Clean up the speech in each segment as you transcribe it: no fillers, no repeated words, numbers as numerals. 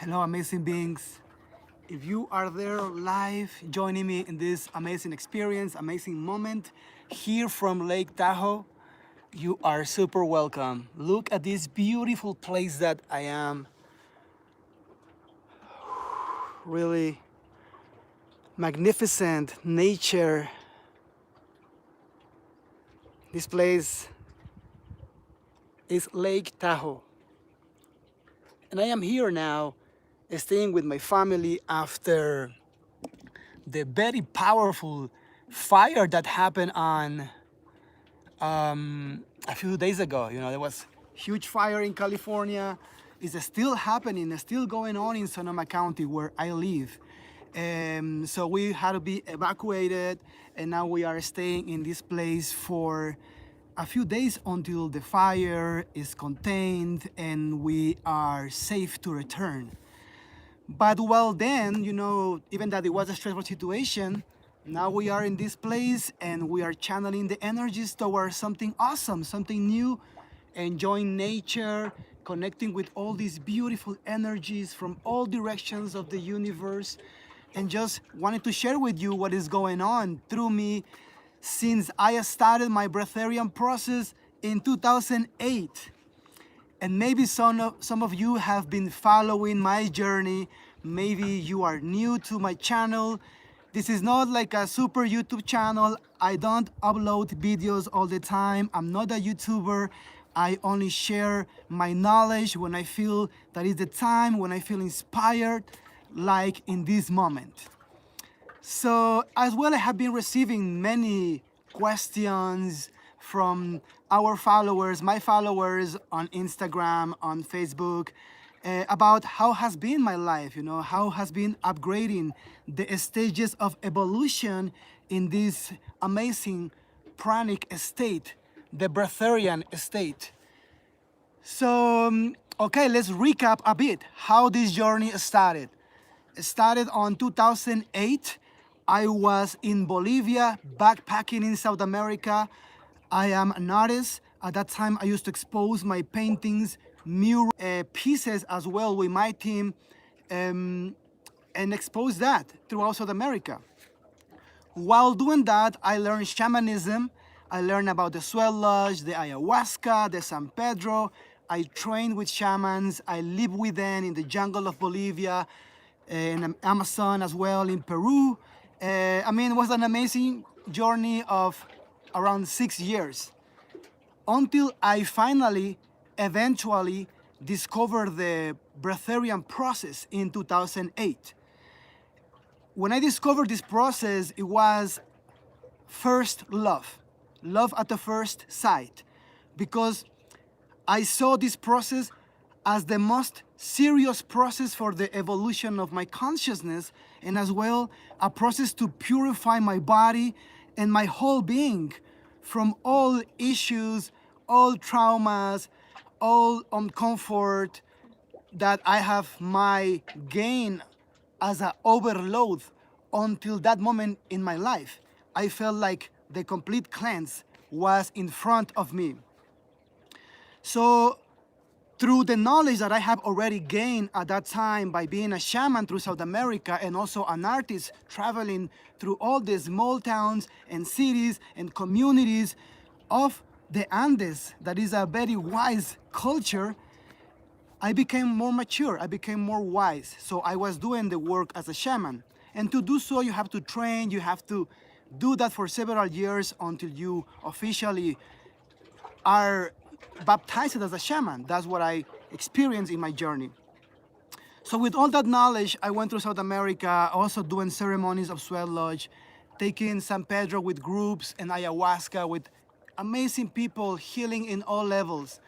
Hello, amazing beings. If you are there live joining me in this amazing experience, amazing moment here from Lake Tahoe, you are super welcome. Look at this beautiful place that I am. Really magnificent nature. This place is Lake Tahoe. And I am here now staying with my family after the very powerful fire that happened on a few days ago. There was huge fire in California. It's still happening, it's still going on in Sonoma County where I live. So we had to be evacuated, and now we are staying in this place for a few days until the fire is contained and we are safe to return. But well then, even that it was a stressful situation, now we are in this place and we are channeling the energies towards something awesome, something new, enjoying nature, connecting with all these beautiful energies from all directions of the universe, and just wanted to share with you what is going on through me since I started my breatharian process in 2008. And maybe some of you have been following my journey. Maybe you are new to my channel. This is not like a super YouTube channel. I don't upload videos all the time. I'm not a YouTuber. I only share my knowledge when I feel that is the time, when I feel inspired, like in this moment. So as well, I have been receiving many questions from our followers, my followers on Instagram, on Facebook, about how has been my life, how has been upgrading the stages of evolution in this amazing pranic state, the breatharian state. So, okay, let's recap a bit how this journey started. It started on 2008. I was in Bolivia, backpacking in South America. I am an artist. At that time, I used to expose my paintings, mural pieces as well with my team, and expose that throughout South America. While doing that, I learned shamanism. I learned about the Sweat Lodge, the ayahuasca, the San Pedro. I trained with shamans. I lived with them in the jungle of Bolivia, in Amazon as well, in Peru. It was an amazing journey of around 6 years until I finally, eventually, discovered the breatharian process in 2008. When I discovered this process, it was first love at the first sight, because I saw this process as the most serious process for the evolution of my consciousness, and as well a process to purify my body and my whole being from all issues, all traumas, all uncomfort that I have my gain as an overload until that moment in my life. I felt like the complete cleanse was in front of me. So through the knowledge that I have already gained at that time by being a shaman through South America and also an artist traveling through all the small towns and cities and communities of the Andes, that is a very wise culture, I became more mature, I became more wise. So I was doing the work as a shaman. And to do so, you have to train, you have to do that for several years until you officially are baptized as a shaman. That's what I experienced in my journey. So with all that knowledge, I went through South America, also doing ceremonies of Sweat Lodge, taking San Pedro with groups and ayahuasca with amazing people, healing in all levels.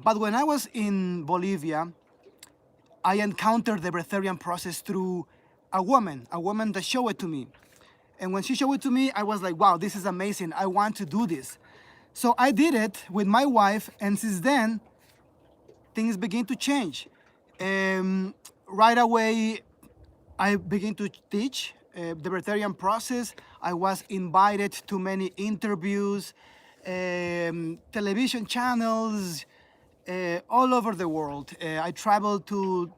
But when I was in Bolivia, I encountered the breatharian process through a woman that showed it to me. And when she showed it to me, I was like, wow, this is amazing. I want to do this. So I did it with my wife, and since then, things began to change. Right away, I began to teach the breatharian process. I was invited to many interviews, television channels, all over the world. I traveled to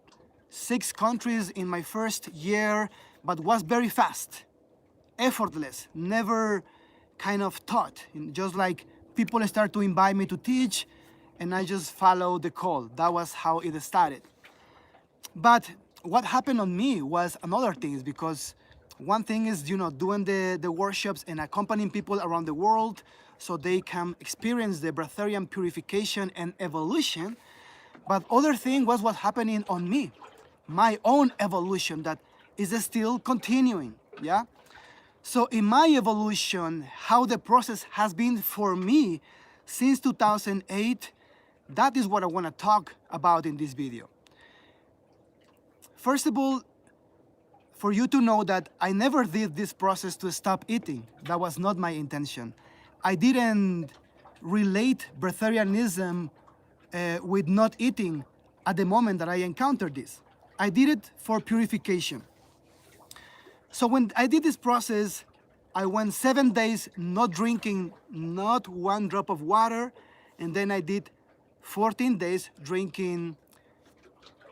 6 countries in my first year, but was very fast, effortless, never kind of taught. Just like people start to invite me to teach, and I just follow the call. That was how it started. But what happened on me was another thing, because one thing is, doing the workshops and accompanying people around the world so they can experience the breatharian purification and evolution. But other thing was what happening on me, my own evolution that is still continuing, yeah? So in my evolution, how the process has been for me since 2008, that is what I want to talk about in this video. First of all, for you to know that I never did this process to stop eating. That was not my intention. I didn't relate breatharianism with not eating at the moment that I encountered this. I did it for purification. So when I did this process, I went 7 days not drinking not one drop of water, and then I did 14 days drinking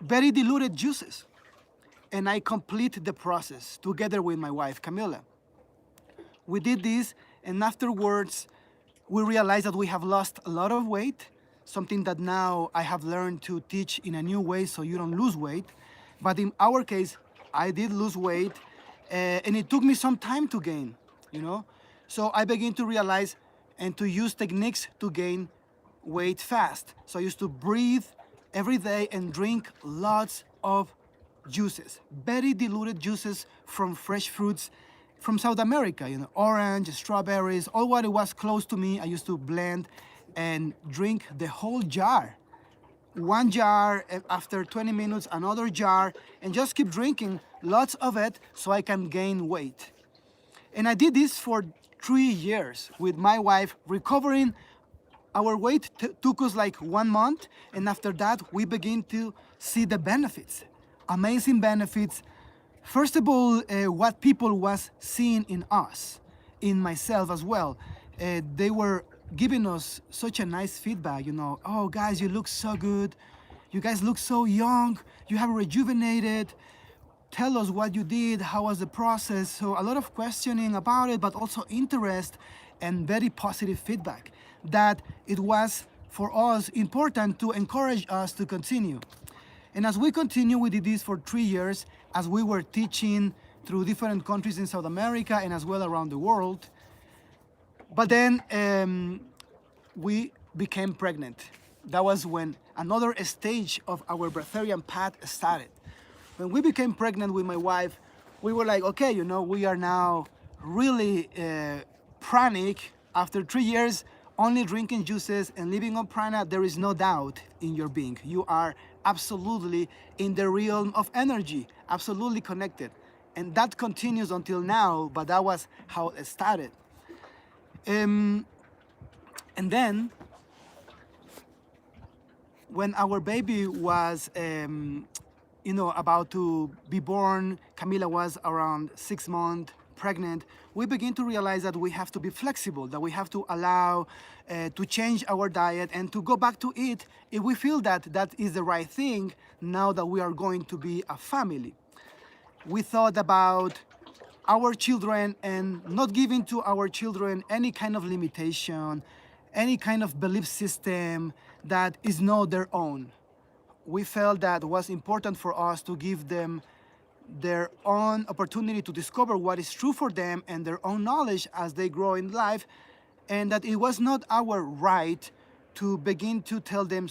very diluted juices. And I complete the process together with my wife, Camila. We did this, and afterwards, we realized that we have lost a lot of weight, something that now I have learned to teach in a new way so you don't lose weight. But in our case, I did lose weight, and it took me some time to gain, So I began to realize and to use techniques to gain weight fast. So I used to breathe every day and drink lots of juices, very diluted juices from fresh fruits from South America, orange, strawberries, all what it was close to me. I used to blend and drink the whole jar. One jar, after 20 minutes, another jar, and just keep drinking lots of it so I can gain weight. And I did this for 3 years with my wife, recovering. Our weight took us like 1 month, and after that, we began to see the benefits. Amazing benefits. First of all, what people was seeing in us, in myself as well. They were giving us such a nice feedback, oh guys, you look so good. You guys look so young. You have rejuvenated. Tell us what you did, how was the process? So a lot of questioning about it, but also interest and very positive feedback that it was for us important to encourage us to continue. And as we continue, we did this for 3 years as we were teaching through different countries in South America and as well around the world. But then we became pregnant. That was when another stage of our breatharian path started. When we became pregnant with my wife, we were like, okay, we are now really pranic. After 3 years, only drinking juices and living on prana, there is no doubt in your being. You are absolutely in the realm of energy, absolutely connected. And that continues until now, but that was how it started. And then, when our baby was, about to be born, Camila was around 6 months pregnant, we begin to realize that we have to be flexible, that we have to allow to change our diet and to go back to it if we feel that that is the right thing now that we are going to be a family. We thought about our children and not giving to our children any kind of limitation, any kind of belief system that is not their own. We felt that it was important for us to give them their own opportunity to discover what is true for them and their own knowledge as they grow in life, and that it was not our right to begin to tell them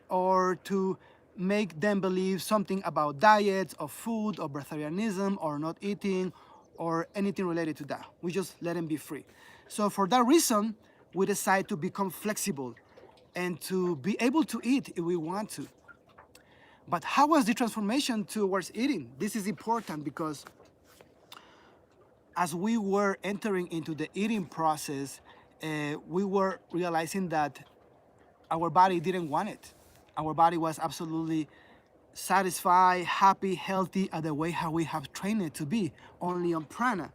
or to make them believe something about diets or food or breatharianism or not eating or anything related to that. We just let them be free. So for that reason, we decided to become flexible and to be able to eat if we want to. But how was the transformation towards eating? This is important because as we were entering into the eating process, we were realizing that our body didn't want it. Our body was absolutely satisfied, happy, healthy at the way how we have trained it to be, only on prana.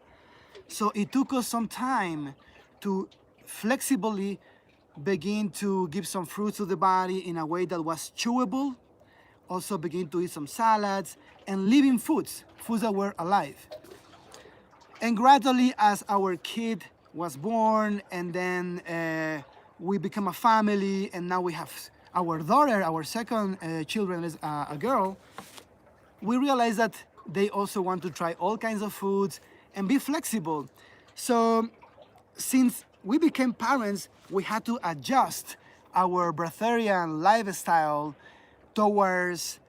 So it took us some time to flexibly begin to give some fruits to the body in a way that was chewable, also begin to eat some salads and living foods that were alive. And gradually, as our kid was born, and then we become a family, and now we have our daughter, our second children is a girl, we realized that they also want to try all kinds of foods and be flexible. So since we became parents, we had to adjust our breatharian lifestyle towards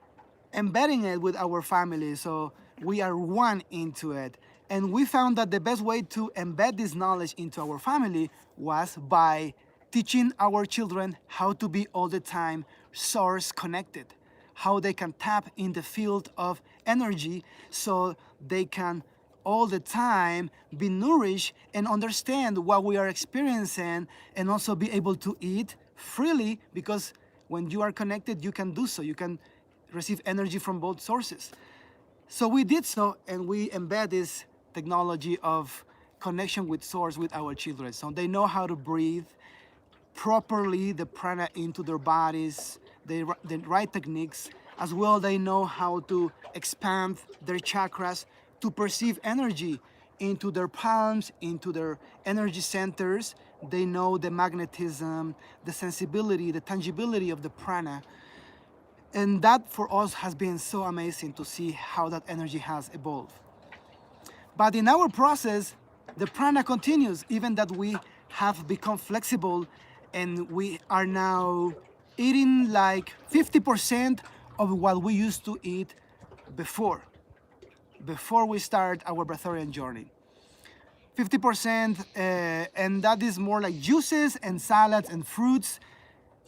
embedding it with our family. So we are one into it. And we found that the best way to embed this knowledge into our family was by teaching our children how to be all the time source connected, how they can tap in the field of energy so they can all the time be nourished and understand what we are experiencing, and also be able to eat freely, because when you are connected, you can do so. You can receive energy from both sources. So we did so, and we embed this technology of connection with source with our children. So they know how to breathe properly, the prana into their bodies, the right techniques. As well, they know how to expand their chakras to perceive energy into their palms, into their energy centers. They know the magnetism, the sensibility, the tangibility of the prana. And that for us has been so amazing to see how that energy has evolved. But in our process, the prana continues, even that we have become flexible and we are now eating like 50% of what we used to eat before we start our breatharian journey. 50%, and that is more like juices and salads and fruits,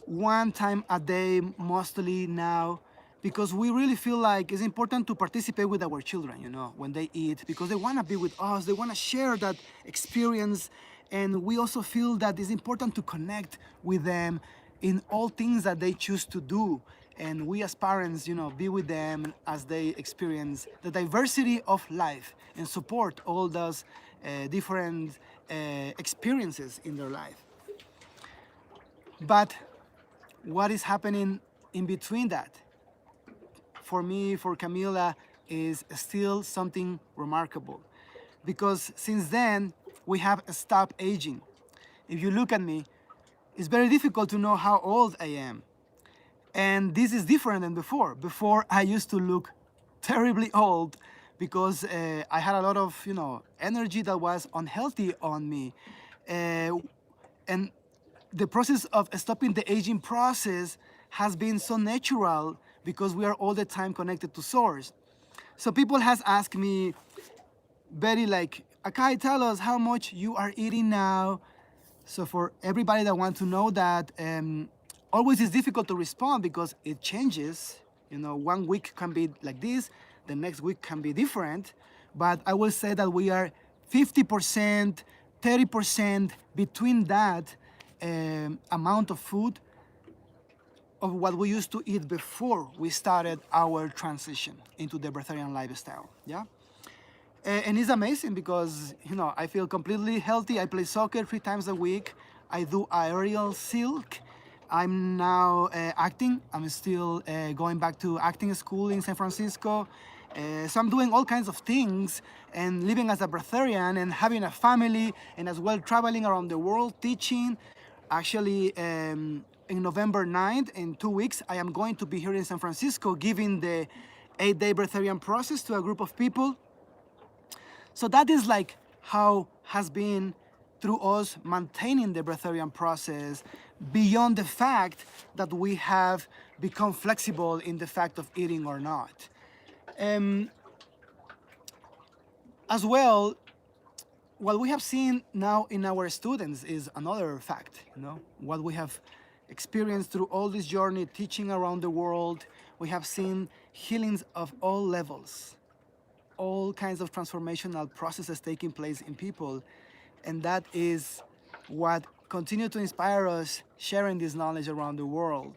one time a day mostly now, because we really feel like it's important to participate with our children, when they eat, because they want to be with us, they want to share that experience, and we also feel that it's important to connect with them in all things that they choose to do. And we as parents, be with them as they experience the diversity of life and support all those different experiences in their life. But what is happening in between that, for me, for Camila, is still something remarkable. Because since then, we have stopped aging. If you look at me, it's very difficult to know how old I am. And this is different than before. Before, I used to look terribly old because I had a lot of, energy that was unhealthy on me. And the process of stopping the aging process has been so natural because we are all the time connected to source. So people has asked me, very like, Akahi, tell us how much you are eating now. So for everybody that wants to know that, always it's difficult to respond because it changes. 1 week can be like this, the next week can be different. But I will say that we are 50%, 30% between that amount of food of what we used to eat before we started our transition into the breatharian lifestyle. Yeah. And it's amazing because, I feel completely healthy. I play soccer 3 times a week. I do aerial silk. I'm now acting. I'm still going back to acting school in San Francisco. So I'm doing all kinds of things and living as a breatharian and having a family, and as well traveling around the world teaching. Actually, in November 9th, in 2 weeks, I am going to be here in San Francisco giving the 8-day breatharian process to a group of people. So that is like how has been through us maintaining the breatharian process, beyond the fact that we have become flexible in the fact of eating or not. As well, what we have seen now in our students is another fact. What we have experienced through all this journey teaching around the world, we have seen healings of all levels, all kinds of transformational processes taking place in people. And that is what continues to inspire us, sharing this knowledge around the world.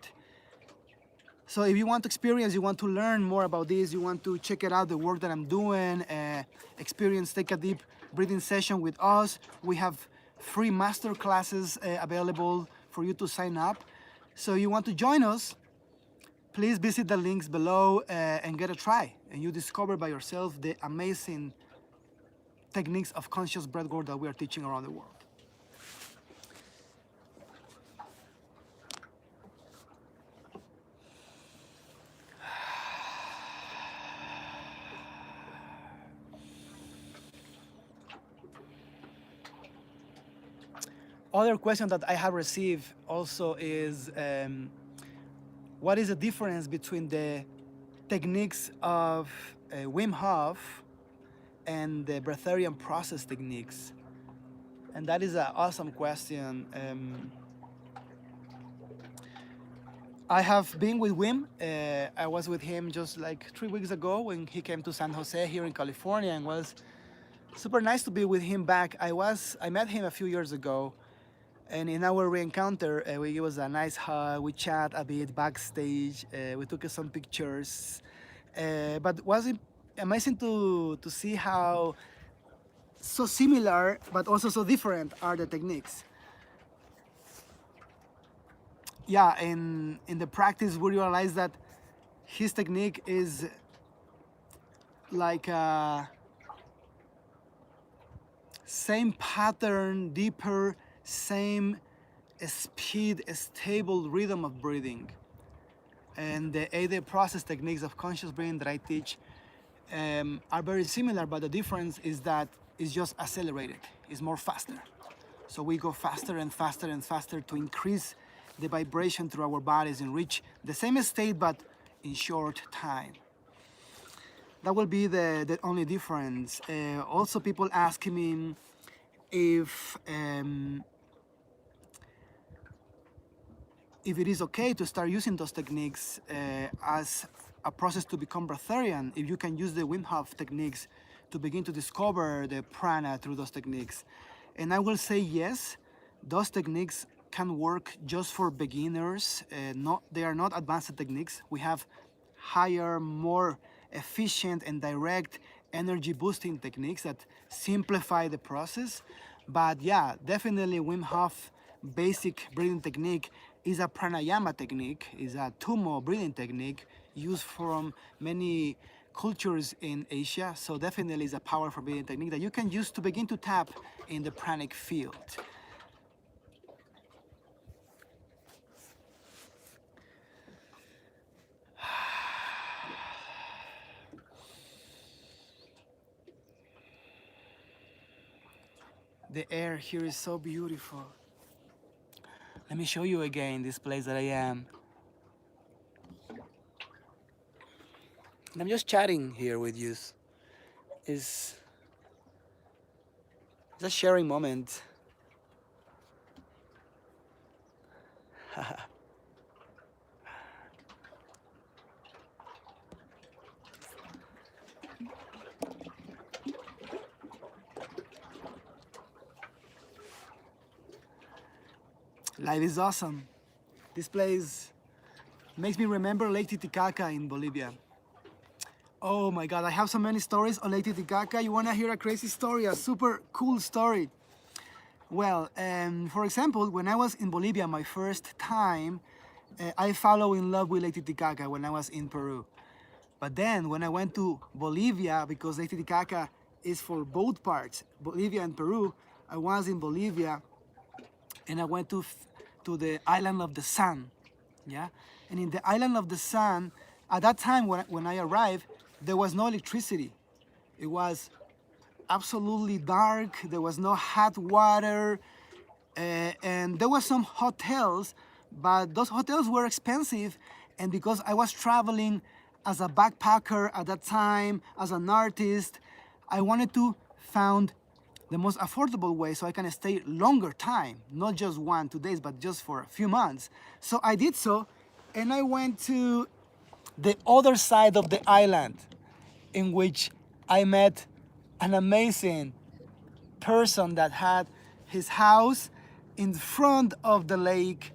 So if you want to experience, you want to learn more about this, you want to check it out, the work that I'm doing, take a deep breathing session with us. We have free master classes available for you to sign up. So you want to join us, please visit the links below and get a try. And you discover by yourself the amazing techniques of conscious breathwork that we are teaching around the world. Other question that I have received also is, what is the difference between the techniques of Wim Hof and the Breatharian process techniques? And that is an awesome question. I have been with Wim. I was with him just like 3 weeks ago when he came to San Jose here in California, and was super nice to be with him back. I met him a few years ago, and in our re-encounter, we gave us a nice hug. We chat a bit backstage. We took some pictures. But was it amazing to see how so similar but also so different are the techniques. Yeah, in the practice we realize that his technique is like a same pattern, deeper, same speed, stable rhythm of breathing. And the 8-day process techniques of conscious breathing that I teach are very similar, but the difference is that it's just accelerated, it's more faster. So we go faster and faster and faster to increase the vibration through our bodies and reach the same state, but in short time. That will be the only difference. Also, people ask me if it is okay to start using those techniques as a process to become breatharian, if you can use the Wim Hof techniques to begin to discover the prana through those techniques. And I will say yes, those techniques can work just for beginners. They are not advanced techniques. We have higher, more efficient and direct energy boosting techniques that simplify the process. But yeah, definitely Wim Hof basic breathing technique is a pranayama technique, is a tumo breathing technique used from many cultures in Asia. So definitely is a powerful breathing technique that you can use to begin to tap in the pranic field. The air here is so beautiful. Let me show you again this place that I am. And I'm just chatting here with you. It's a sharing moment. Life is awesome. This place makes me remember Lake Titicaca in Bolivia. Oh my God, I have so many stories on Lake Titicaca. You wanna hear a crazy story, a super cool story? Well, for example, when I was in Bolivia my first time, I fell in love with Lake Titicaca when I was in Peru. But then when I went to Bolivia, because Lake Titicaca is for both parts, Bolivia and Peru, I was in Bolivia and I went to the Island of the Sun, yeah? And in the Island of the Sun, at that time when I arrived, there was no electricity. It was absolutely dark, there was no hot water, and there were some hotels, but those hotels were expensive, and because I was traveling as a backpacker at that time, as an artist, I wanted to find the most affordable way so I can stay longer time, not just 1-2 days, but just for a few months. So I did so, and I went to the other side of the island, in which I met an amazing person that had his house in front of the lake,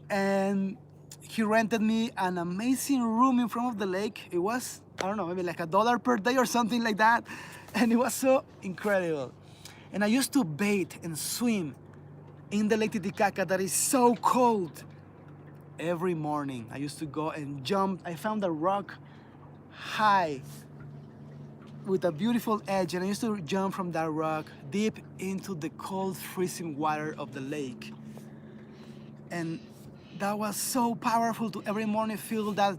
and he rented me an amazing room in front of the lake. It was, I don't know, maybe like $1 per day or something like that, and it was so incredible. And I used to bathe and swim in the Lake Titicaca that is so cold. every morning. I used to go and jump. I found a rock high with a beautiful edge, and I used to jump from that rock deep into the cold, freezing water of the lake. And that was so powerful to every morning feel that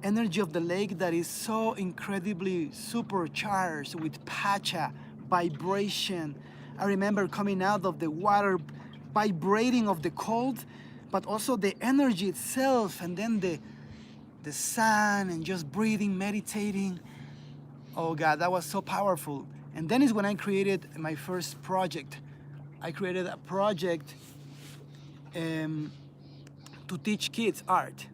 energy of the lake that is so incredibly supercharged with pacha, vibration. I remember coming out of the water, vibrating of the cold, but also the energy itself, and then the sun, and just breathing, meditating. Oh God, that was so powerful. And then is when I created my first project. I created a project to teach kids art.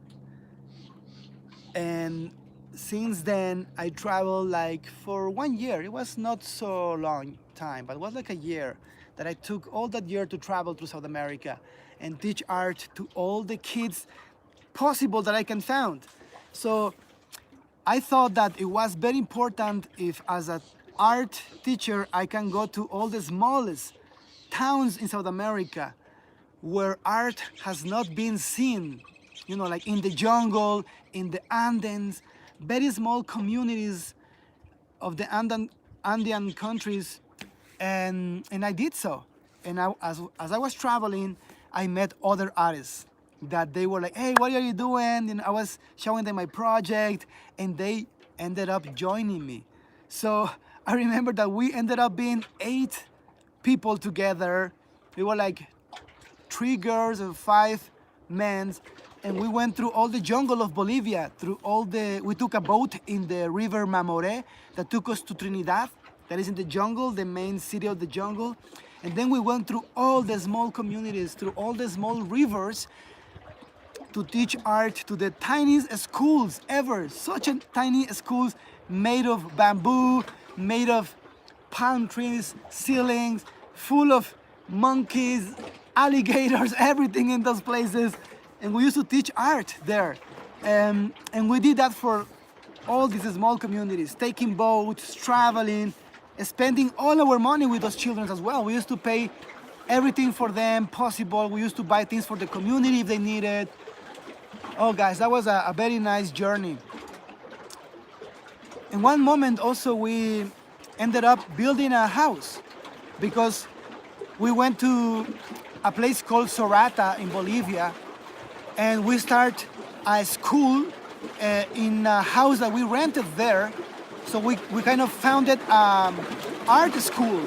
And since then, I traveled like for 1 year. It was not so long time, but it was like a year that I took all that year to travel through South America and teach art to all the kids possible that I can find. So I thought that it was very important if, as an art teacher, I can go to all the smallest towns in South America where art has not been seen, you know, like in the jungle, in the Andes, very small communities of the Andean countries, and I did so. And as I was traveling, I met other artists that they were like, hey, what are you doing? And I was showing them my project, and they ended up joining me. So I remember that we ended up being 8 people together. We were like 3 girls and 5 men, and we went through all the jungle of Bolivia, we took a boat in the river Mamoré that took us to Trinidad, that is in the jungle, the main city of the jungle. And then we went through all the small communities, through all the small rivers, to teach art to the tiniest schools ever. Such a tiny schools made of bamboo, made of palm trees, ceilings, full of monkeys, alligators, everything in those places. And we used to teach art there. And we did that for all these small communities, taking boats, traveling, spending all our money with those children as well. We used to pay everything for them possible. We used to buy things for the community if they needed. Oh guys, that was a very nice journey. In one moment also we ended up building a house because we went to a place called Sorata in Bolivia, and we start a school in a house that we rented there. So we kind of founded art school.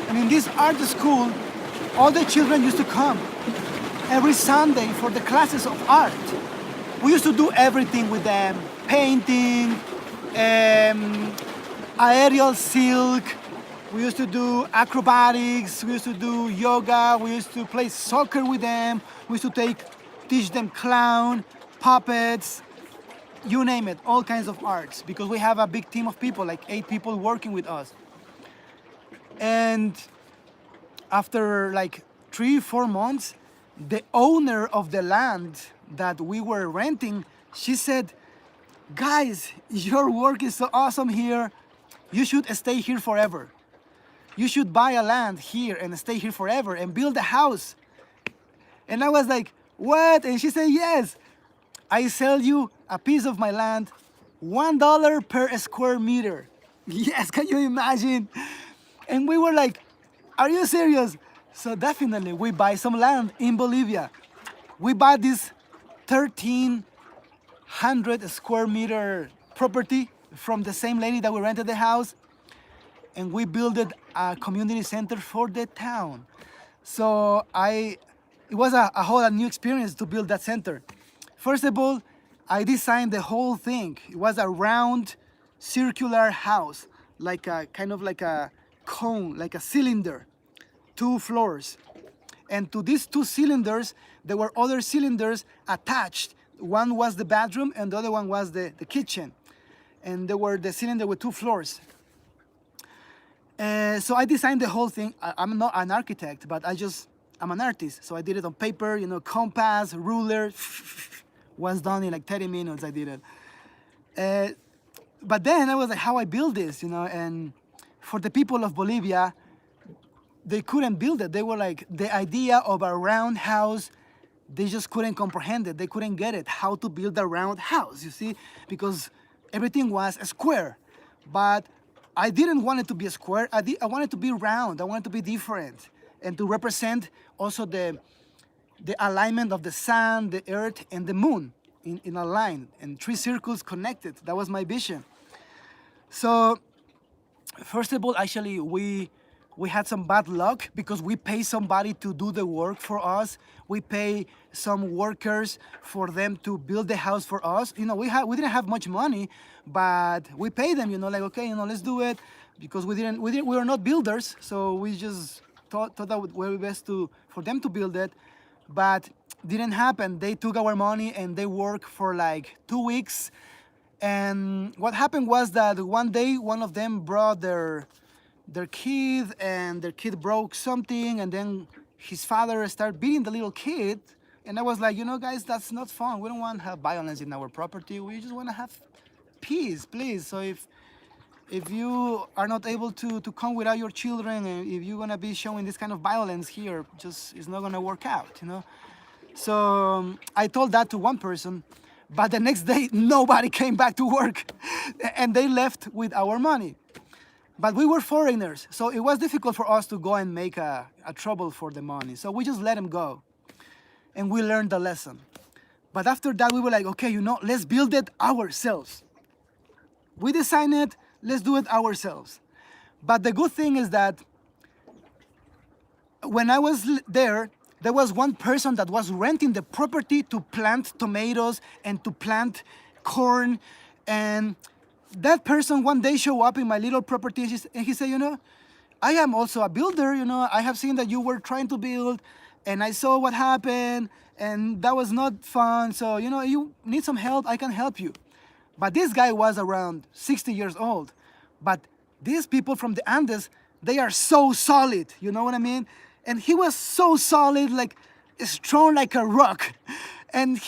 And in this art school, all the children used to come every Sunday for the classes of art. We used to do everything with them, painting, aerial silk. We used to do acrobatics, we used to do yoga, we used to play soccer with them, we used to teach them clown, puppets, you name it, all kinds of arts, because we have a big team of people, like 8 people working with us. And after like 3-4 months, the owner of the land that we were renting, she said, guys, your work is so awesome here. You should stay here forever. You should buy a land here and stay here forever and build a house. And I was like, what? And she said, yes, I sell you a piece of my land, $1 per square meter. Yes, can you imagine? And we were like, are you serious? So definitely we buy some land in Bolivia. We bought this 1,300 square meter property from the same lady that we rented the house, and we built a community center for the town. So it was a whole new experience to build that center. First of all, I designed the whole thing. It was a round, circular house, like a kind of like a cone, like a cylinder, 2 floors. And to these 2 cylinders, there were other cylinders attached. One was the bathroom and the other one was the kitchen. And there were the cylinder with 2 floors. So I designed the whole thing. I'm not an architect, but I'm an artist. So I did it on paper, you know, compass, ruler. Was done in like 30 minutes, I did it. But then I was like, how I build this, you know? And for the people of Bolivia, they couldn't build it. They were like, the idea of a round house they just couldn't comprehend it. They couldn't get it, how to build a round house, you see, because everything was a square. But I didn't want it to be a square. I wanted to be round. I wanted to be different and to represent also the alignment of the sun, the earth, and the moon in a line, and 3 circles connected. That was my vision. So first of all, actually, we had some bad luck because we pay somebody to do the work for us. We pay some workers for them to build the house for us. You know, we didn't have much money, but we pay them. You know, like, okay, you know, let's do it, because we were not builders, so we just thought that would be best for them to build it, but didn't happen. They took our money and they worked for like 2 weeks. And what happened was that one day one of them brought their kid, and their kid broke something, and then his father started beating the little kid. And I was like, you know, guys, that's not fun. We don't want to have violence in our property. We just want to have peace, please. So if you are not able to come without your children, and if you're gonna be showing this kind of violence here, just it's not gonna work out, you know. So I told that to one person, but the next day nobody came back to work, and they left with our money. But we were foreigners, so it was difficult for us to go and make a trouble for the money. So we just let them go, and we learned the lesson. But after that, we were like, okay, you know, let's build it ourselves. We designed it, let's do it ourselves. But the good thing is that when I was there was one person that was renting the property to plant tomatoes and to plant corn. And that person one day showed up in my little property, and he said, you know, I am also a builder, you know, I have seen that you were trying to build, and I saw what happened, and that was not fun. So, you know, you need some help, I can help you. But this guy was around 60 years old. But these people from the Andes, they are so solid, you know what I mean? And he was so solid, like strong like a rock. And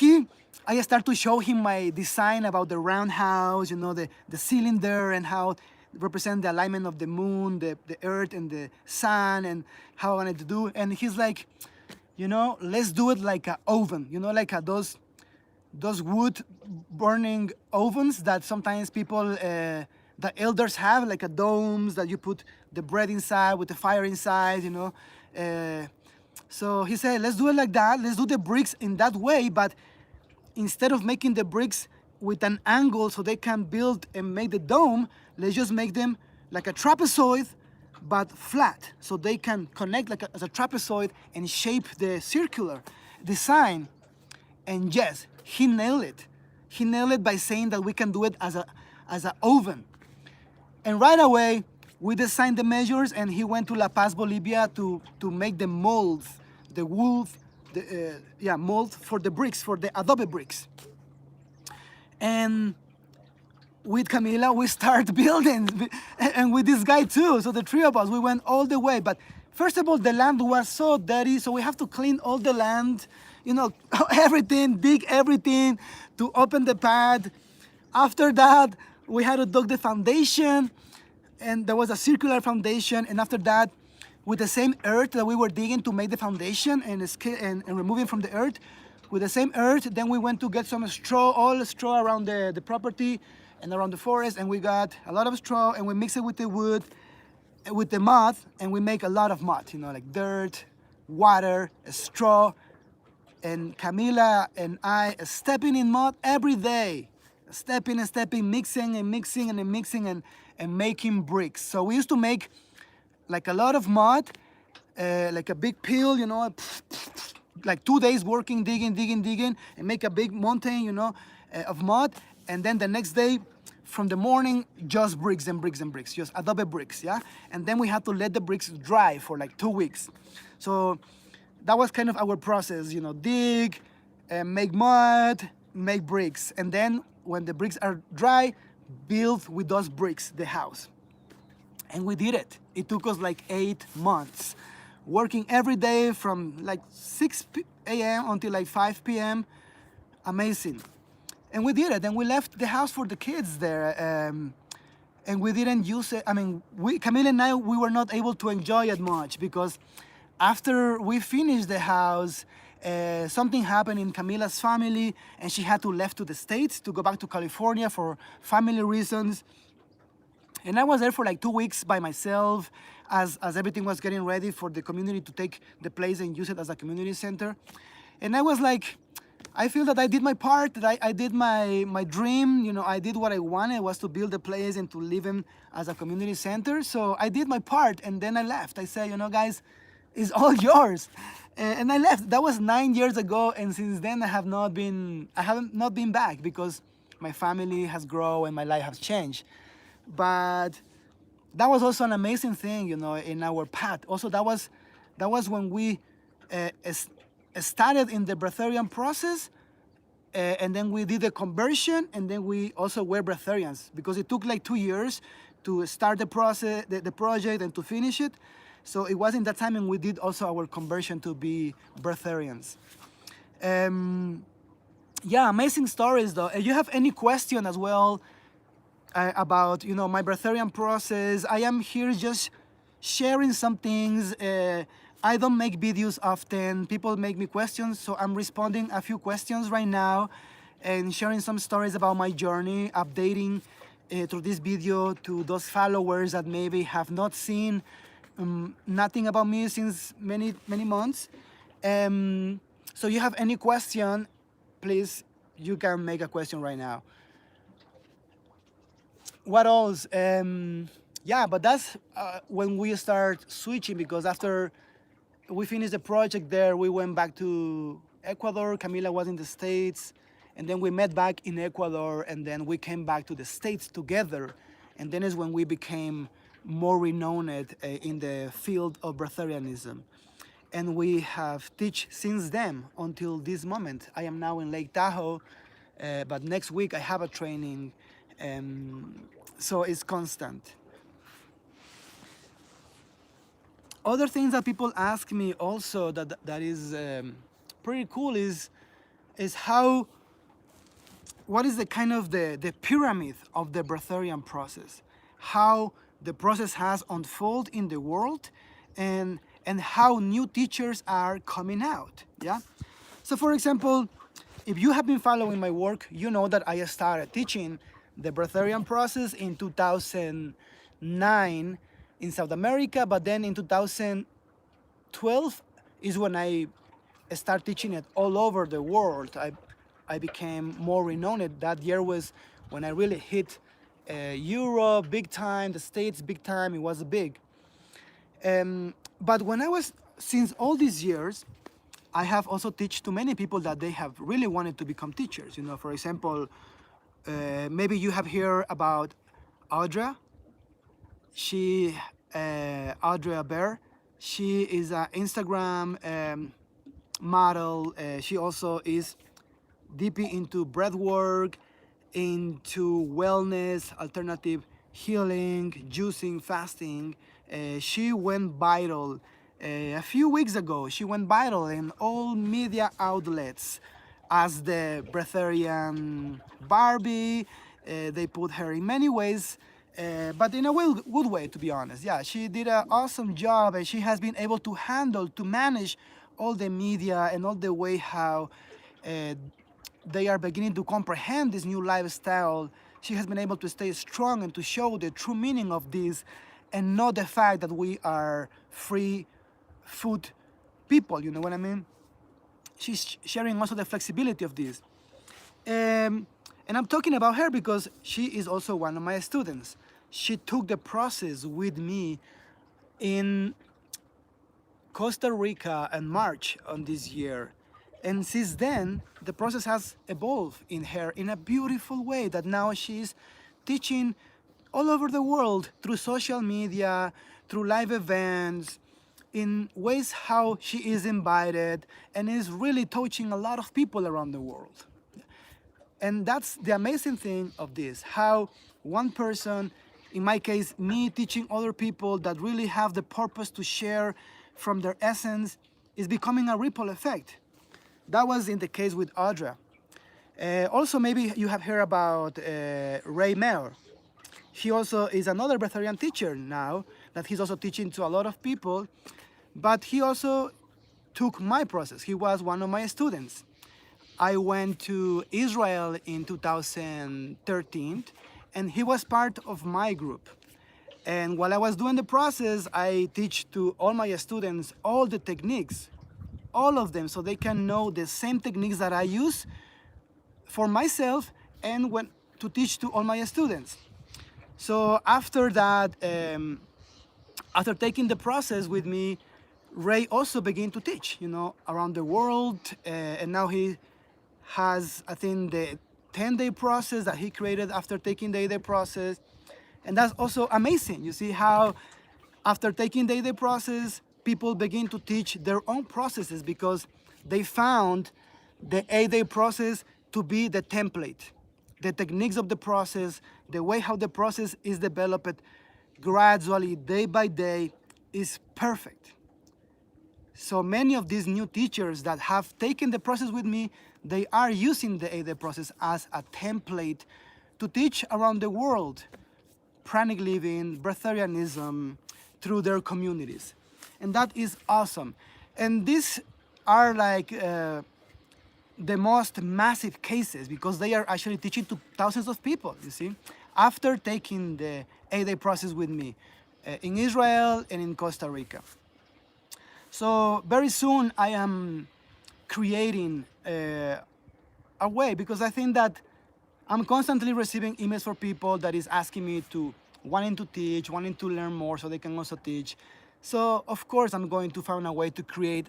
I started to show him my design about the round house, you know, the cylinder, and how it represent the alignment of the moon, the earth, and the sun, and how I wanted to do. And he's like, you know, let's do it like an oven, you know, like those wood burning ovens that sometimes people, the elders have, like a domes that you put the bread inside with the fire inside, you know. So he said, let's do it like that. Let's do the bricks in that way, but instead of making the bricks with an angle so they can build and make the dome, let's just make them like a trapezoid, but flat, so they can connect like as a trapezoid and shape the circular design. And yes, he nailed it. He nailed it by saying that we can do it as an oven. And right away, we designed the measures, and he went to La Paz, Bolivia to make the molds, the wood, mold for the bricks, for the adobe bricks. And with Camila, we start building, and with this guy too. So the 3 of us, we went all the way. But first of all, the land was so dirty, so we have to clean all the land, you know, everything, dig everything to open the pad. After that, we had to dig the foundation, and there was a circular foundation. And after that, with the same earth that we were digging to make the foundation and removing from the earth, with the same earth, then we went to get some straw, all straw around the property and around the forest, and we got a lot of straw, and we mix it with the wood, with the mud, and we make a lot of mud, you know, like dirt, water, straw. And Camila and I stepping in mud every day, stepping, mixing and making bricks. So we used to make like a lot of mud, like a big pile, you know, like 2 days working, digging, and make a big mountain, you know, of mud. And then the next day, from the morning, just bricks and bricks, just adobe bricks, yeah? And then we had to let the bricks dry for like 2 weeks. So that was kind of our process, you know, dig, make mud, make bricks. And then when the bricks are dry, build with those bricks the house. And we did it. It took us like 8 months, working every day from like 6 a.m. until like 5 p.m. Amazing. And we did it. And we left the house for the kids there. And we didn't use it. I mean, Camila and I, we were not able to enjoy it much, because after we finished the house Something happened in Camila's family, and she had to left to the States to go back to California for family reasons. And I was there for like 2 weeks by myself as everything was getting ready for the community to take the place and use it as a community center. And I was like, I feel that I did my part, that I did my dream, you know, I did what I wanted, was to build a place and to live in as a community center. So I did my part, and then I left. I said, you know, guys, it's all yours. And I left. That was 9 years ago, and since then I haven't not been back because my family has grown and my life has changed. But that was also an amazing thing, you know, in our path. Also, that was when we started in the breatharian process, and then we did the conversion, and then we also were breatharians because it took like 2 years to start the process, the project, and to finish it. So it was in that time, and we did also our conversion to be breatharians. Yeah, amazing stories though. If you have any question as well about, you know, my breatharian process, I am here just sharing some things. I don't make videos often. People make me questions, so I'm responding a few questions right now and sharing some stories about my journey, updating through this video to those followers that maybe have not seen nothing about me since many months. So you have any question, please, you can make a question right now. What else? Yeah, but that's when we start switching, because after we finished the project there, we went back to Ecuador. Camila was in the States, and then we met back in Ecuador, and then we came back to the States together. And then is when we became more renowned in the field of breatharianism. And we have teach since then until this moment. I am now in Lake Tahoe, but next week I have a training, so it's constant. Other things that people ask me also that is pretty cool is how, what is the kind of the pyramid of the breatharian process, how the process has unfolded in the world, and how new teachers are coming out. Yeah. So for example, if you have been following my work, you know that I started teaching the breatharian process in 2009 in South America, but then in 2012 is when I started teaching it all over the world. I became more renowned. That year was when I really hit Europe big time, the States big time. It was big. But when I was, since all these years, I have also taught to many people that they have really wanted to become teachers. You know, for example, maybe you have heard about Audra. She, Audra Bear, she is an Instagram model. She also is deeply into breath work, into wellness, alternative healing, juicing, fasting. She went viral a few weeks ago. She went viral in all media outlets as the breatharian Barbie. They put her in many ways, but in a good way, to be honest. Yeah, she did an awesome job, and she has been able to handle, to manage all the media and all the way how they are beginning to comprehend this new lifestyle. She has been able to stay strong and to show the true meaning of this, and not the fact that we are free food people, you know what I mean? She's sharing also the flexibility of this. And I'm talking about her because she is also one of my students. She took the process with me in Costa Rica in March on this year. And since then, the process has evolved in her in a beautiful way, that now she's teaching all over the world through social media, through live events, in ways how she is invited, and is really touching a lot of people around the world. And that's the amazing thing of this, how one person, in my case, me teaching other people that really have the purpose to share from their essence, is becoming a ripple effect. That was in the case with Audra. Also, maybe you have heard about Ray Mayer. He also is another breatharian teacher now, that he's also teaching to a lot of people. But he also took my process. He was one of my students. I went to Israel in 2013, and he was part of my group. And while I was doing the process, I teach to all my students all the techniques, all of them, so they can know the same techniques that I use for myself and when to teach to all my students. So after that, after taking the process with me, Ray also began to teach, around the world, and now he has, I think, the 10-day process that he created after taking the 8-day process. And that's also amazing. You see how after taking the 8-day process, people begin to teach their own processes because they found the 8-day process to be the template. The techniques of the process, the way how the process is developed gradually, day by day, is perfect. So many of these new teachers that have taken the process with me, they are using the 8-day process as a template to teach around the world pranic living, breatharianism through their communities. And that is awesome. And these are like the most massive cases because they are actually teaching to thousands of people, you see, after taking the 8-day process with me in Israel and in Costa Rica. So very soon I am creating a way, because I think that I'm constantly receiving emails for people that is asking me to, wanting to teach, wanting to learn more so they can also teach. So of course I'm going to find a way to create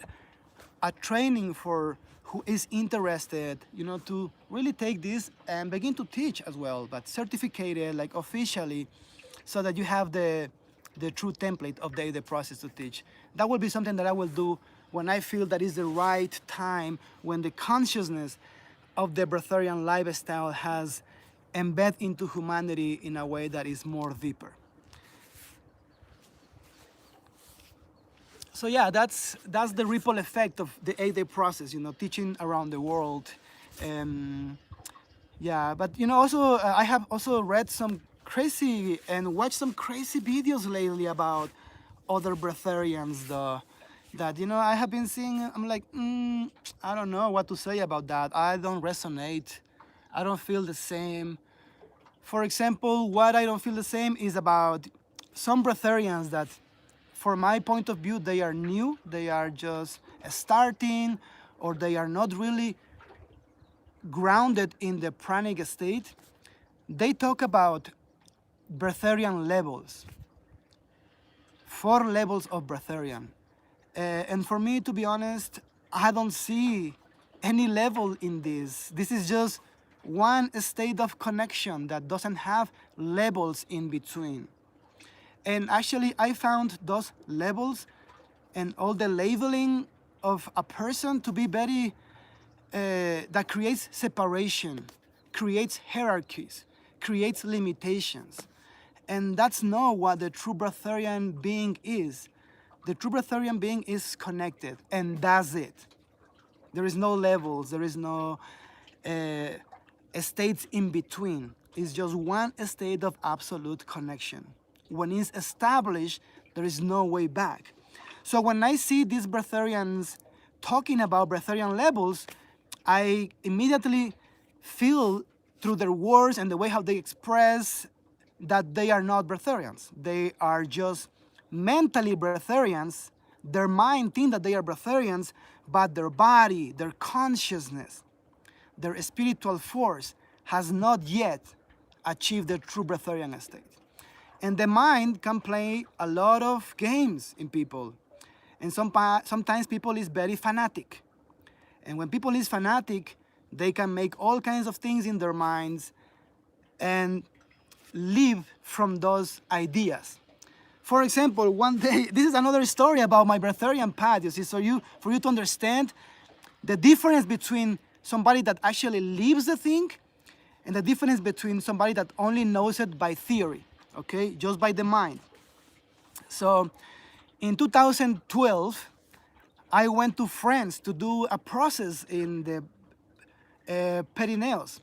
a training for who is interested, to really take this and begin to teach as well, but certificated, like officially, so that you have the true template of the process to teach. That will be something that I will do when I feel that is the right time, when the consciousness of the breatharian lifestyle has embedded into humanity in a way that is more deeper. So yeah, that's the ripple effect of the 8-day process, teaching around the world. Yeah, but also I have also read some crazy and watched some crazy videos lately about other breatharians, that I have been seeing. I'm like, I don't know what to say about that. I don't resonate. I don't feel the same. For example, what I don't feel the same is about some breatharians that, from my point of view, they are new, they are just starting, or they are not really grounded in the pranic state. They talk about breatharian levels, 4 levels of breatharian. And for me, to be honest, I don't see any level in this. This is just one state of connection that doesn't have levels in between. And actually, I found those levels and all the labeling of a person to be very, that creates separation, creates hierarchies, creates limitations. And that's not what the true breatharian being is. The true breatharian being is connected, and that's it. There is no levels, there is no states in between. It's just one state of absolute connection. When it's established, there is no way back. So when I see these breatharians talking about breatharian levels, I immediately feel through their words and the way how they express that they are not breatharians. They are just mentally breatharians. Their mind thinks that they are breatharians, but their body, their consciousness, their spiritual force has not yet achieved the true breatharian state. And the mind can play a lot of games in people. And sometimes people is very fanatic. And when people is fanatic, they can make all kinds of things in their minds and live from those ideas. For example, one day, this is another story about my breatharian path, you see, so for you to understand the difference between somebody that actually lives the thing and the difference between somebody that only knows it by theory, okay, just by the mind. So in 2012, I went to France to do a process in the Pyrenees.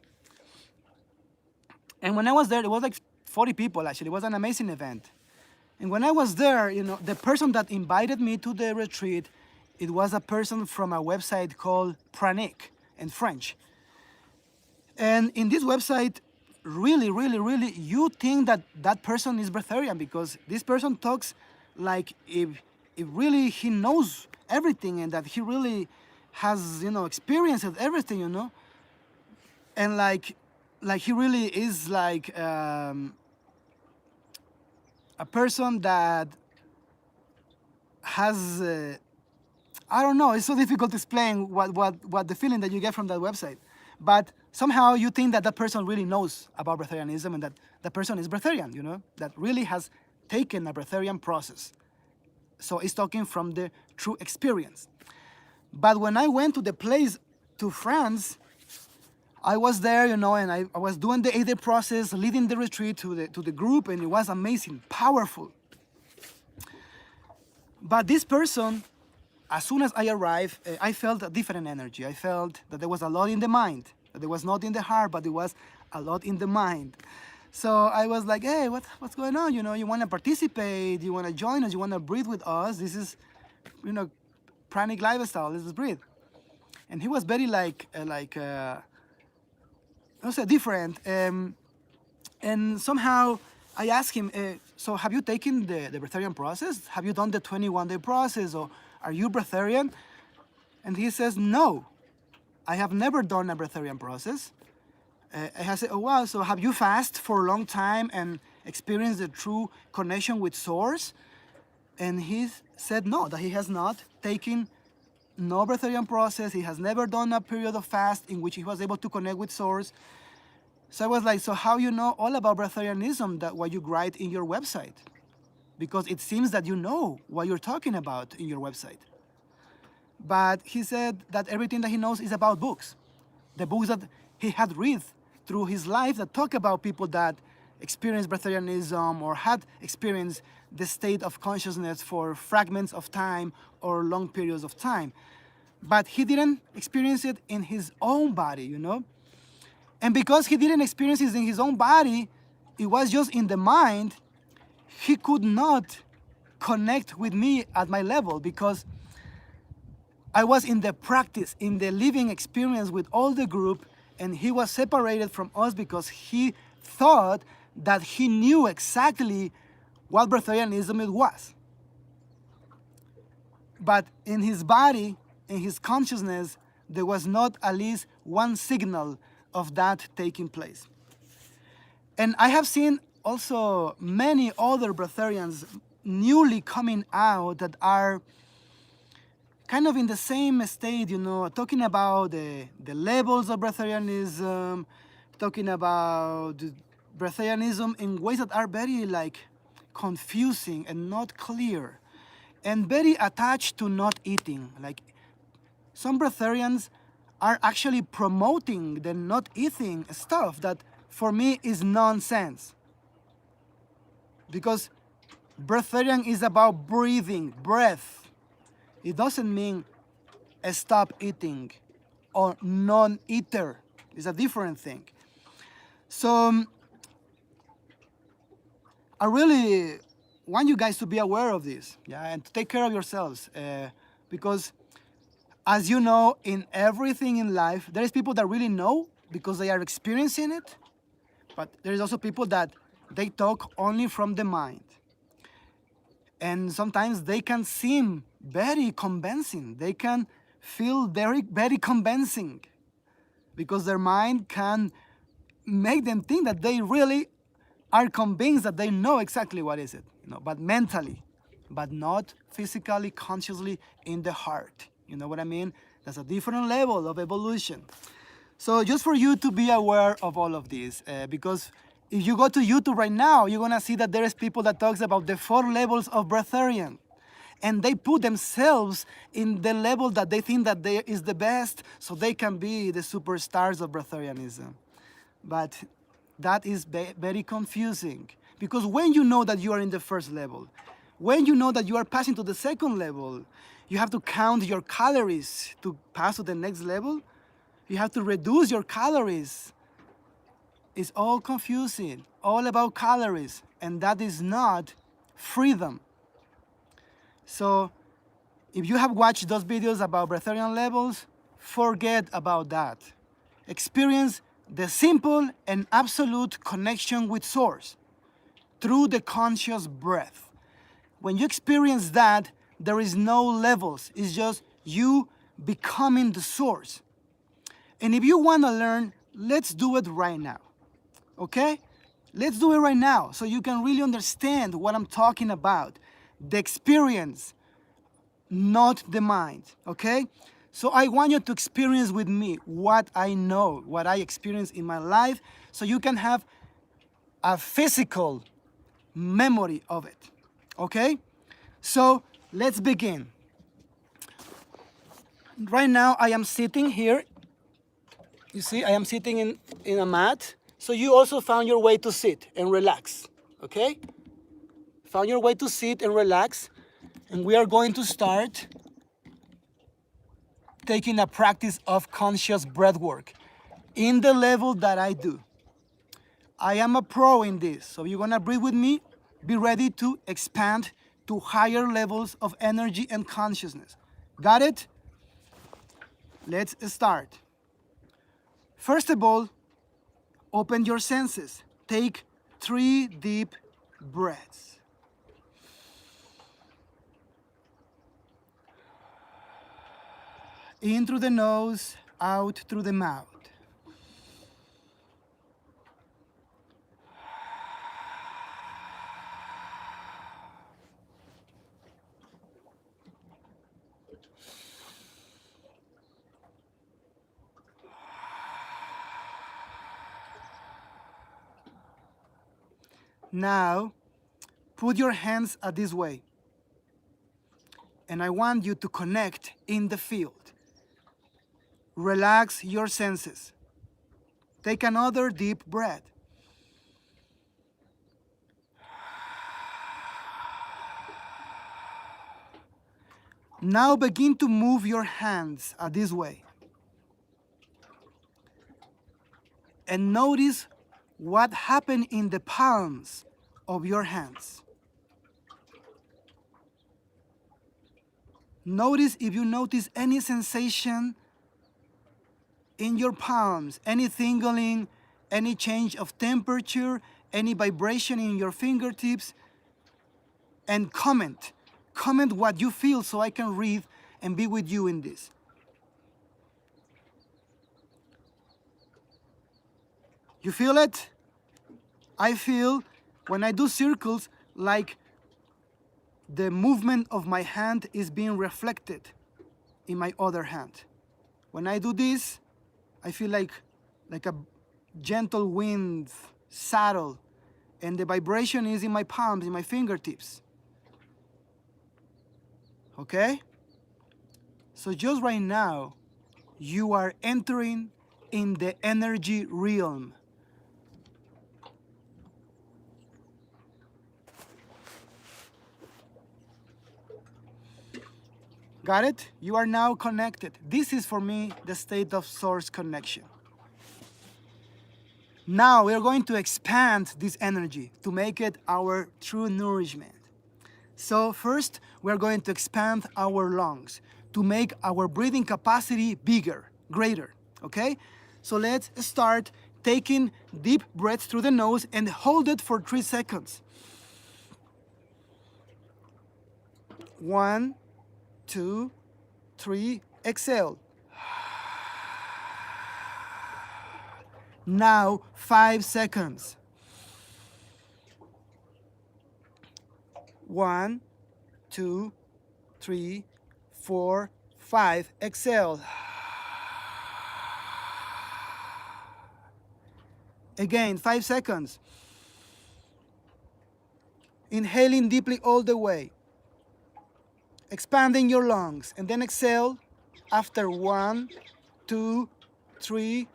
And when I was there, it was like 40 people actually. It was an amazing event. And when I was there, the person that invited me to the retreat It was a person from a website called Prana in French. And in this website, really, you think that that person is breatharian because this person talks like if really he knows everything and that he really has, experienced everything, and like he really is like a person that has I don't know. It's so difficult to explain what the feeling that you get from that website. But somehow you think that that person really knows about breatharianism and that the person is breatharian, that really has taken a breatharian process. So it's talking from the true experience. But when I went to the place, to France, I was there, and I was doing the 8-day process, leading the retreat to the group, and it was amazing, powerful. But this person, as soon as I arrived, I felt a different energy. I felt that there was a lot in the mind, that there was not in the heart, but there was a lot in the mind. So I was like, hey, what's going on? You want to participate? You want to join us? You want to breathe with us? This is, pranic lifestyle. Let's breathe. And he was very different. And somehow I asked him, so have you taken the breatharian process? Have you done the 21-day process? Or are you breatharian? And he says, no, I have never done a breatharian process. I said, oh, wow, so have you fasted for a long time and experienced the true connection with Source? And he said no, that he has not taken no breatharian process. He has never done a period of fast in which he was able to connect with Source. So I was like, so how you know all about breatharianism, that what you write in your website? Because it seems that you know what you're talking about in your website. But he said that everything that he knows is about books. The books that he had read through his life that talk about people that experienced breatharianism or had experienced the state of consciousness for fragments of time or long periods of time. But he didn't experience it in his own body, And because he didn't experience it in his own body, it was just in the mind, he could not connect with me at my level because I was in the practice, in the living experience with all the group, and he was separated from us because he thought that he knew exactly what breatharianism it was. But in his body, in his consciousness, there was not at least one signal of that taking place. And I have seen also many other breatharians newly coming out that are kind of in the same state, talking about the levels of breatharianism, talking about breatharianism in ways that are very confusing and not clear, and very attached to not eating. Like some breatharians are actually promoting the not eating stuff that for me is nonsense. Because breatharian is about breathing, breath. It doesn't mean stop eating or non-eater. It's a different thing. So I really want you guys to be aware of this, and to take care of yourselves. Because as you know, in everything in life, there is people that really know because they are experiencing it, but there is also people that they talk only from the mind. And sometimes they can seem very convincing. They can feel very, very convincing because their mind can make them think that they really are convinced that they know exactly what is it, but mentally, but not physically, consciously in the heart. You know what I mean? That's a different level of evolution. So just for you to be aware of all of this, because if you go to YouTube right now, you're gonna see that there is people that talks about the 4 levels of breatharian. And they put themselves in the level that they think that they is the best, so they can be the superstars of breatharianism. But that is very confusing. Because when you know that you are in the first level, when you know that you are passing to the second level, you have to count your calories to pass to the next level. You have to reduce your calories. It's all confusing, all about calories, and that is not freedom. So If you have watched those videos about Breatharian levels, forget about that. Experience the simple and absolute connection with Source through the conscious breath. When you experience that, there is no levels. It's just you becoming the Source. And if you want to learn, let's do it right now. Okay? Let's do it right now so you can really understand what I'm talking about. The experience, not the mind. Okay? So I want you to experience with me what I know, what I experience in my life, so you can have a physical memory of it. Okay? So let's begin. Right now I am sitting here. You see, I am sitting in a mat. So you also found your way to sit and relax. Okay? Found your way to sit and relax. And we are going to start taking a practice of conscious breath work in the level that I do. I am a pro in this, so you're gonna breathe with me. Be ready to expand to higher levels of energy and consciousness. Got it? Let's start. First of all, open your senses. Take 3 deep breaths. In through the nose, out through the mouth. Now, put your hands this way. And I want you to connect in the field. Relax your senses. Take another deep breath. Now begin to move your hands this way. And notice what happened in the palms of your hands. Notice if you notice any sensation in your palms, any tingling, any change of temperature, any vibration in your fingertips, and comment. Comment what you feel so I can read and be with you in this. You feel it? I feel when I do circles like the movement of my hand is being reflected in my other hand. When I do this, I feel like a gentle wind, saddle, and the vibration is in my palms, in my fingertips. Okay? So just right now, you are entering in the energy realm. Got it? You are now connected. This is for me the state of source connection. Now we are going to expand this energy to make it our true nourishment. So first, we are going to expand our lungs to make our breathing capacity bigger, greater, okay? So let's start taking deep breaths through the nose and hold it for 3 seconds. 1, 2, 3, exhale. Now 5 seconds. 1, 2, 3, 4, 5. Exhale. Again, 5 seconds. Inhaling deeply all the way. Expanding your lungs. And then exhale after 1, 2, 3,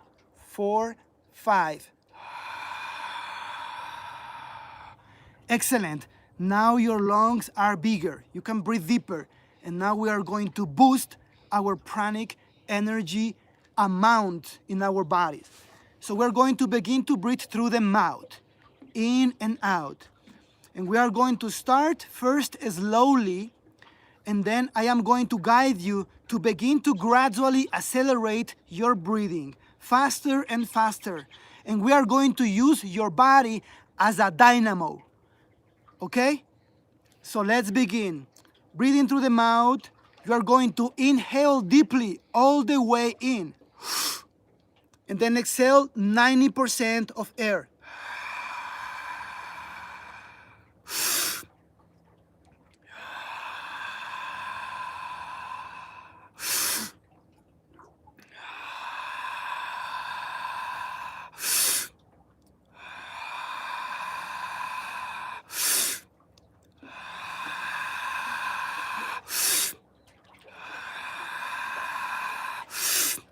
4, 5. Excellent. Now your lungs are bigger. You can breathe deeper. And now we are going to boost our pranic energy amount in our bodies. So we're going to begin to breathe through the mouth, in and out. And we are going to start first slowly, And then I am going to guide you to begin to gradually accelerate your breathing faster and faster. And we are going to use your body as a dynamo. Okay? So let's begin. Breathing through the mouth. You are going to inhale deeply all the way in. And then exhale 90% of air.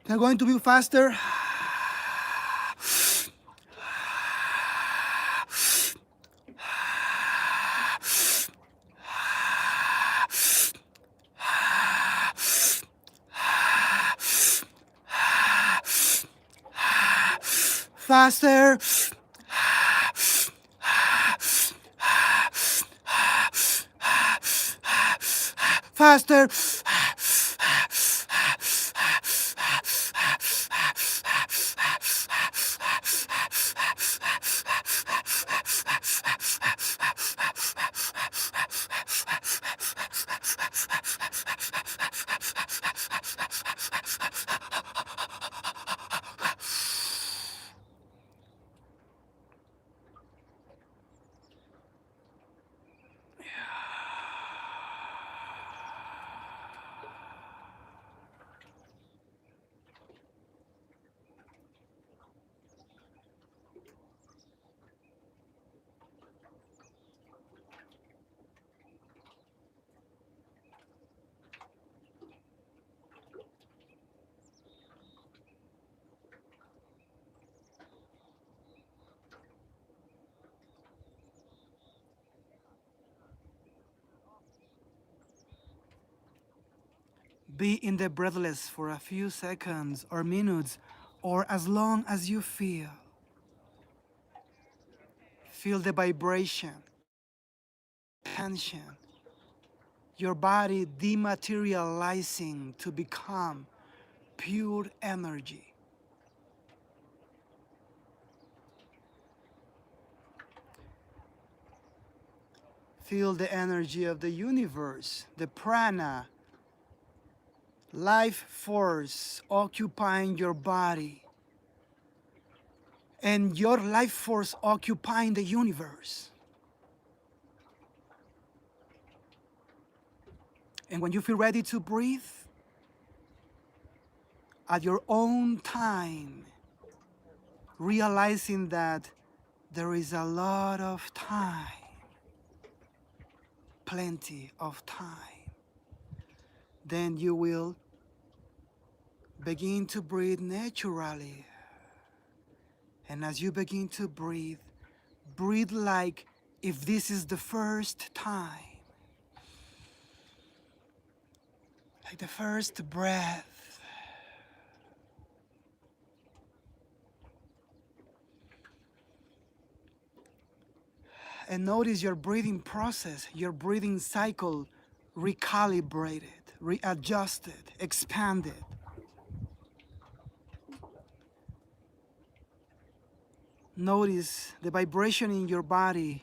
They're going to be faster. Faster. Faster. Be in the breathless for a few seconds or minutes or as long as you feel. Feel the vibration, tension, your body dematerializing to become pure energy. Feel the energy of the universe, the prana, life force occupying your body, and your life force occupying the universe. And when you feel ready to breathe, at your own time, realizing that there is a lot of time, plenty of time, then you will begin to breathe naturally. And as you begin to breathe, breathe like if this is the first time, like the first breath. And notice your breathing process, your breathing cycle recalibrated, readjusted, expanded. Notice the vibration in your body,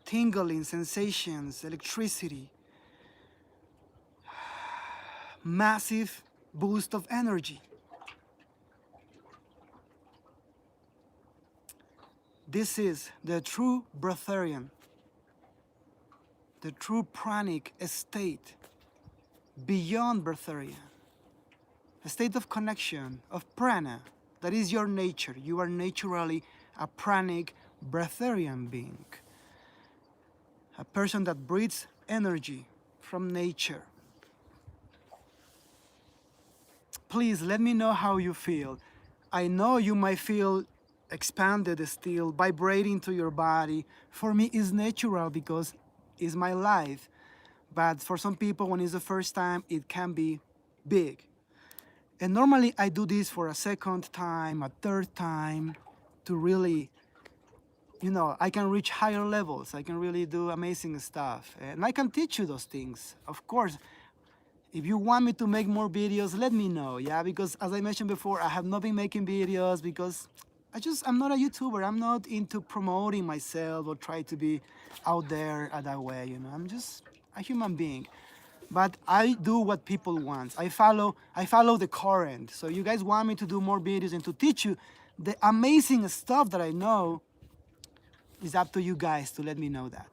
tingling sensations, electricity, massive boost of energy. This is the true breatharian, the true pranic state beyond breatharian, a state of connection, of prana. That is your nature. You are naturally a pranic breatharian being, a person that breathes energy from nature. Please let me know how you feel. I know you might feel expanded still, vibrating to your body. For me, it's natural because it's my life. But for some people, when it's the first time, it can be big. And normally I do this for a second time, a third time, to really you know, I can reach higher levels. I can really do amazing stuff. And I can teach you those things. Of course, if you want me to make more videos, let me know, yeah? Because as I mentioned before, I have not been making videos because I'm not a YouTuber. I'm not into promoting myself or try to be out there that way, you know? I'm just a human being. But I do what people want. I follow the current. So you guys want me to do more videos and to teach you the amazing stuff that I know, it's up to you guys to let me know that.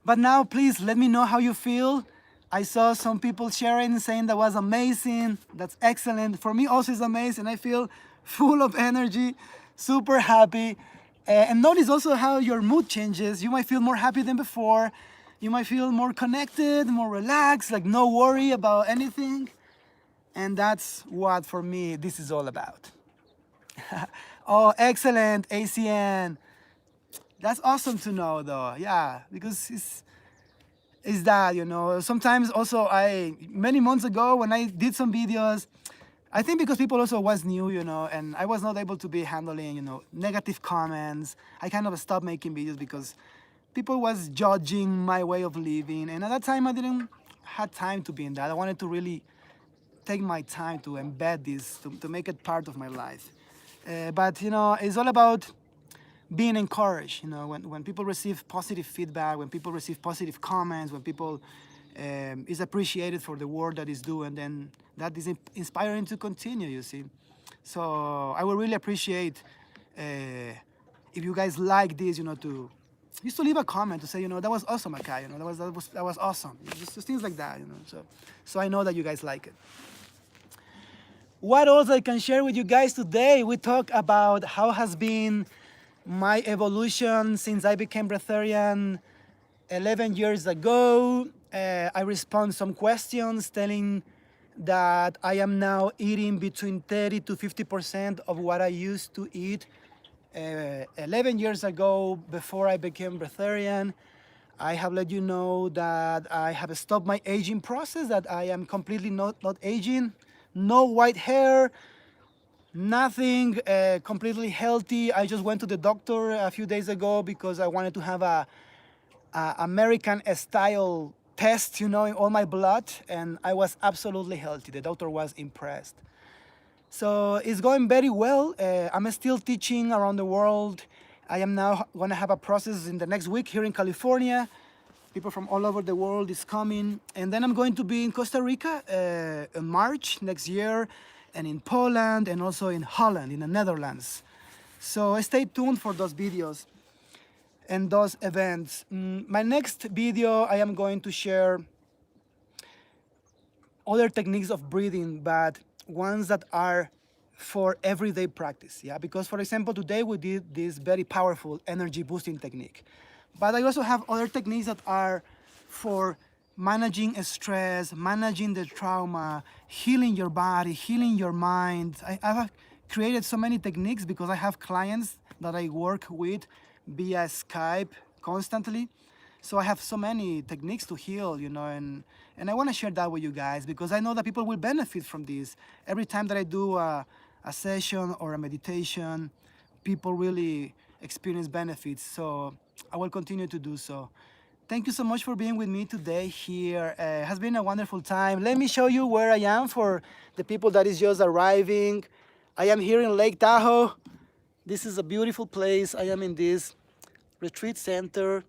But now, please let me know how you feel. I saw some people sharing, saying that was amazing. That's excellent. For me, also, it's amazing. I feel full of energy, super happy. And notice also how your mood changes. You might feel more happy than before. You might feel more connected, more relaxed, like no worry about anything. And that's what, for me, this is all about. Oh, excellent, ACN. That's awesome to know, though. Yeah, because it's that, you know. Sometimes also many months ago when I did some videos, I think because people also was new, you know, and I was not able to be handling, you know, negative comments. I kind of stopped making videos because people was judging my way of living. And at that time, I didn't have time to be in that. I wanted to really take my time to embed this, to make it part of my life. But, you know, it's all about being encouraged. You know, when people receive positive feedback, when people receive positive comments, when people is appreciated for the work that is doing, then that is inspiring to continue, you see. So I would really appreciate if you guys like this, you know, to just to leave a comment to say, you know, that was awesome, Akahi, you know, that was awesome. Just things like that, you know. So I know that you guys like it. What else I can share with you guys today? We talk about how has been my evolution since I became breatharian 11 years ago. I respond some questions telling that I am now eating between 30 to 50% of what I used to eat 11 years ago before I became breatharian. I have let you know that I have stopped my aging process, that I am completely not aging, no white hair, nothing, completely healthy. I just went to the doctor a few days ago because I wanted to have a American style test, you know, in all my blood, and I was absolutely healthy. The doctor was impressed. So it's going very well. I'm still teaching around the world. I am now going to have a process in the next week here in California. People from all over the world is coming. And then I'm going to be in Costa Rica in March next year, and in Poland, and also in Holland, in the Netherlands. So stay tuned for those videos and those events. My next video, I am going to share other techniques of breathing, but ones that are for everyday practice, yeah? Because, for example, today we did this very powerful energy boosting technique. But I also have other techniques that are for managing stress, managing the trauma, healing your body, healing your mind. I have created so many techniques because I have clients that I work with via Skype constantly. So I have so many techniques to heal, you know, and I want to share that with you guys because I know that people will benefit from this. Every time that I do a session or a meditation, people really experience benefits. So I will continue to do so. Thank you so much for being with me today here. It has been a wonderful time. Let me show you where I am for the people that is just arriving. I am here in Lake Tahoe. This is a beautiful place. I am in this retreat center.